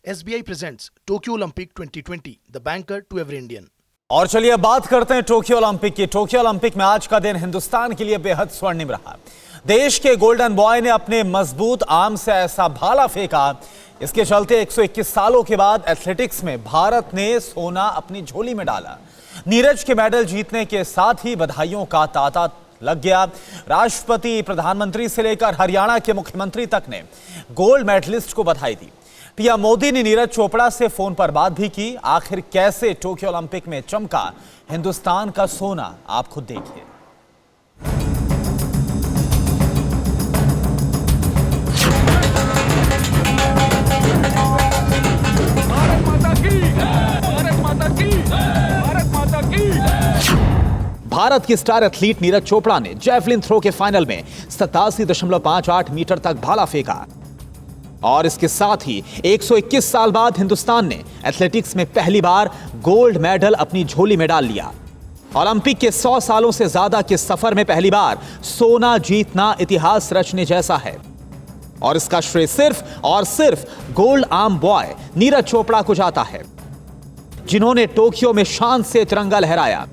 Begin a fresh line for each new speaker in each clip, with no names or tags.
SBI presents Tokyo Olympic 2020, the banker to every Indian.
और चलिए अब बात करते हैं टोक्यो ओलंपिक की। टोक्यो ओलंपिक में आज का दिन हिंदुस्तान के लिए बेहद स्वर्णिम रहा। देश के गोल्डन बॉय ने अपने मजबूत आर्म से ऐसा भाला फेंका, इसके चलते 121 सालों के बाद एथलेटिक्स में भारत ने सोना अपनी झोली में डाला। नीरज के मेडल जीतने के साथ ही बधाइयों का तांता लग गया। राष्ट्रपति, प्रधानमंत्री से लेकर हरियाणा के मुख्यमंत्री तक ने गोल्ड मेडलिस्ट को बधाई दी। पीएम मोदी ने नीरज चोपड़ा से फोन पर बात भी की। आखिर कैसे टोक्यो ओलंपिक में चमका हिंदुस्तान का सोना, आप खुद देखिए।
भारत माता की, भारत माता की, भारत माता की।
भारत की स्टार एथलीट नीरज चोपड़ा ने जैवलिन थ्रो के फाइनल में 87.58 मीटर तक भाला फेंका और इसके साथ ही 121 साल बाद हिंदुस्तान ने एथलेटिक्स में पहली बार गोल्ड मेडल अपनी झोली में डाल लिया। ओलंपिक के 100 सालों से ज्यादा के सफर में पहली बार सोना जीतना इतिहास रचने जैसा है और इसका श्रेय सिर्फ और सिर्फ gold arm boy Neeraj Chopra को जाता है, जिन्होंने टोक्यो में शान से तिरंगा लहराया।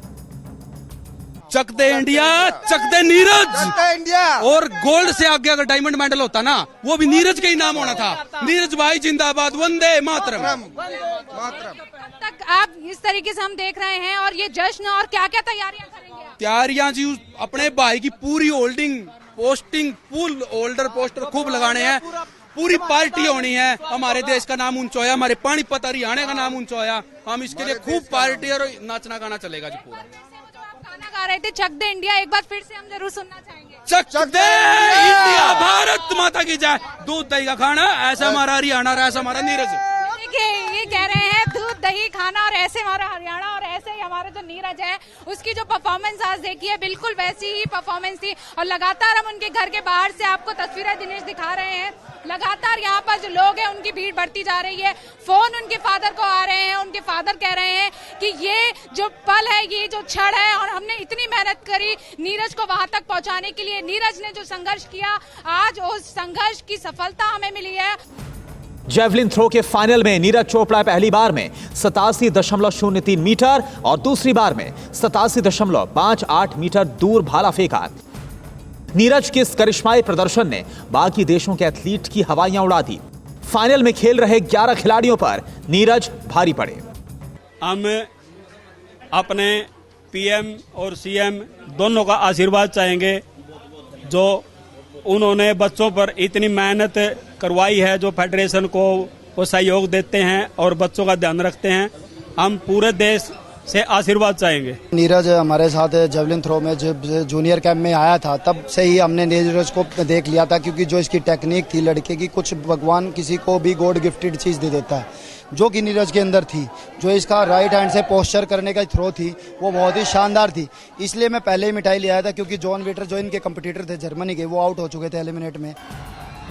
चक दे इंडिया, चक दे नीरज।
इंडिया।
और गोल्ड से आगे अगर डायमंड मेडल होता ना, वो भी नीरज का ही नाम होना था। नीरज भाई जिंदाबाद, वंदे मातरम।
तक आप इस तरीके से हम देख रहे हैं और ये जश्न और क्या क्या तैयारियां करेंगे आप?
तैयारियां जी अपने भाई की पूरी holding posting full holder poster खूब लगाने हैं। पूरी पार्टी होनी है, हमारे देश का नाम ऊंचा होया, हमारे पानीपत हरियाणा का नाम ऊंचा होया। हम इसके लिए खूब पार्टी और नाचना गाना चलेगा जी पूरा।
गाना गा रहे थे चक दे इंडिया, एक बार फिर से हम जरूर सुनना चाहेंगे।
चक दे इंडिया, भारत माता की जय। दूध दही का खाना, ऐसा हमारा हरियाणा, ऐसा हमारा नीरज।
देखिए ये कह रहे हैं दूध दही खाना और ऐसे हमारा हरियाणा और ऐसे ही हमारा जो नीरज है उसकी जो परफॉर्मेंस आज देखी है बिल्कुल वैसी ही परफॉर्मेंस थी। और लगातार हम उनके घर के बाहर से आपको तस्वीरें दिनेश दिखा रहे हैं। लगातार यहाँ पर जो लोग हैं उनकी भीड़ बढ़ती जा रही है। फोन उनके फादर को आ रहे हैं, उनके फादर कह रहे हैं कि ये जो पल है, ये जो क्षण है और हमने इतनी मेहनत करी नीरज को वहां तक पहुंचाने के लिए। नीरज ने जो संघर्ष किया, आज उस संघर्ष की सफलता हमें मिली है।
जैवलिन थ्रो के फाइनल में नीरज चोपड़ा पहली बार में 87.03 मीटर और दूसरी बार में 87.58 मीटर दूर भाला फेंका। नीरज के इस करिश्माई प्रदर्शन ने बाकी देशों के एथलीट की हवाइयां उड़ा दी। फाइनल में खेल रहे 11 खिलाड़ियों पर नीरज भारी पड़े।
हम अपने पीएम और सीएम दोनों का आशीर्वाद चाहेंगे, जो उन्होंने बच्चों पर इतनी मेहनत करवाई है, जो फेडरेशन को वो सहयोग देते हैं और बच्चों का ध्यान रखते हैं। हम पूरे देश से आशीर्वाद चाहेंगे।
नीरज हमारे साथ जेवलिन थ्रो में जब जूनियर कैंप में आया था तब से ही हमने नीरज को देख लिया था, क्योंकि जो इसकी टेक्निक थी लड़के की, कुछ भगवान किसी को भी गॉड गिफ्टेड चीज दे देता है, जो कि नीरज के अंदर थी। जो इसका राइट हैंड से पोस्चर करने का थ्रो थी वो बहुत ही शानदार थी। इसलिए मैं पहले ही मिठाई ले आया था, क्योंकि जॉन वीटर जो इनके कंपटीटर थे जर्मनी के, वो आउट हो चुके थे एलिमिनेट में।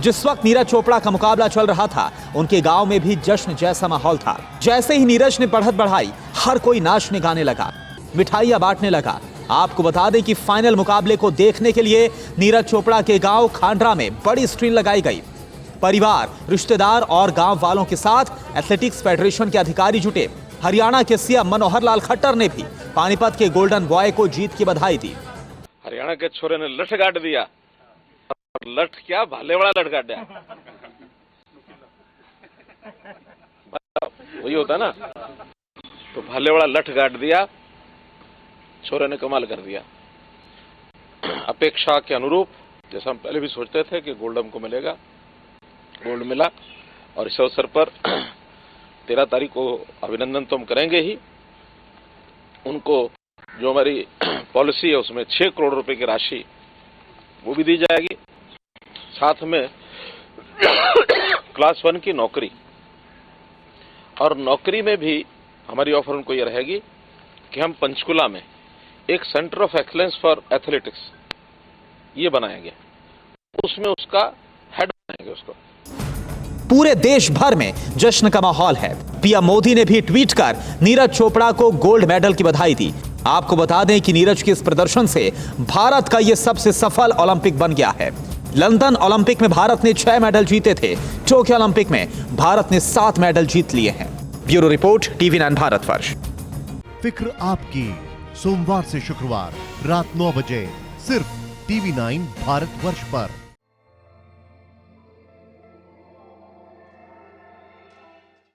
जिस वक्त नीरज चोपड़ा का मुकाबला चल रहा था, उनके गांव में भी जश्न जैसा माहौल था। जैसे ही नीरज ने बढ़त बढ़ाई, हर कोई नाचने गाने लगा, मिठाइयां बांटने लगा। आपको बता दें कि फाइनल मुकाबले को देखने के लिए नीरज चोपड़ा के गांव खांडरा में बड़ी स्क्रीन लगाई गई। परिवार, रिश्तेदार और गांव वालों के साथ एथलेटिक्स फेडरेशन के अधिकारी जुटे। हरियाणा के सीएम मनोहर लाल खट्टर ने भी पानीपत के गोल्डन बॉय को जीत की बधाई दी।
हरियाणा के छोरे ने लठ गाड़ दिया, लठ क्या भाले वाला लठ गाड़ा, वही होता ना, तो भाले वाला लठ गाड़ दिया, छोरे ने कमाल कर दिया। अपेक्षा के अनुरूप, जैसा हम पहले भी सोचते थे कि गोल्ड हमको मिलेगा, गोल्ड मिला। और इस अवसर पर 13 तारीख को अभिनंदन तो हम करेंगे ही। उनको जो हमारी पॉलिसी है उसमें 6 करोड़ रुपए की राशि वो भी दी जाएगी, साथ में क्लास 1 की नौकरी। और नौकरी में भी हमारी ऑफर उनको ये रहेगी कि हम पंचकुला में एक centre of excellence for athletics ये बनाएंगे, उसमें उसका हेड बनाएंगे उसको।
पूरे देश भर में जश्न का माहौल है। पीएम मोदी ने भी ट्वीट कर नीरज चोपड़ा को गोल्ड मेडल की बधाई दी। आपको बता दें कि नीरज के इस प्रदर्शन से भारत का यह सबसे सफल ओलंपिक बन गया है। लंदन ओलंपिक में भारत ने 6 मेडल जीते थे। टोक्यो ओलंपिक में भारत ने 7 मेडल जीत लिए हैं। Bureau report, TV9 Bharatvarsh.
फिक्र आपकी, सोमवार से शुक्रवार रात 9 बजे सिर्फ TV9 भारतवर्ष पर।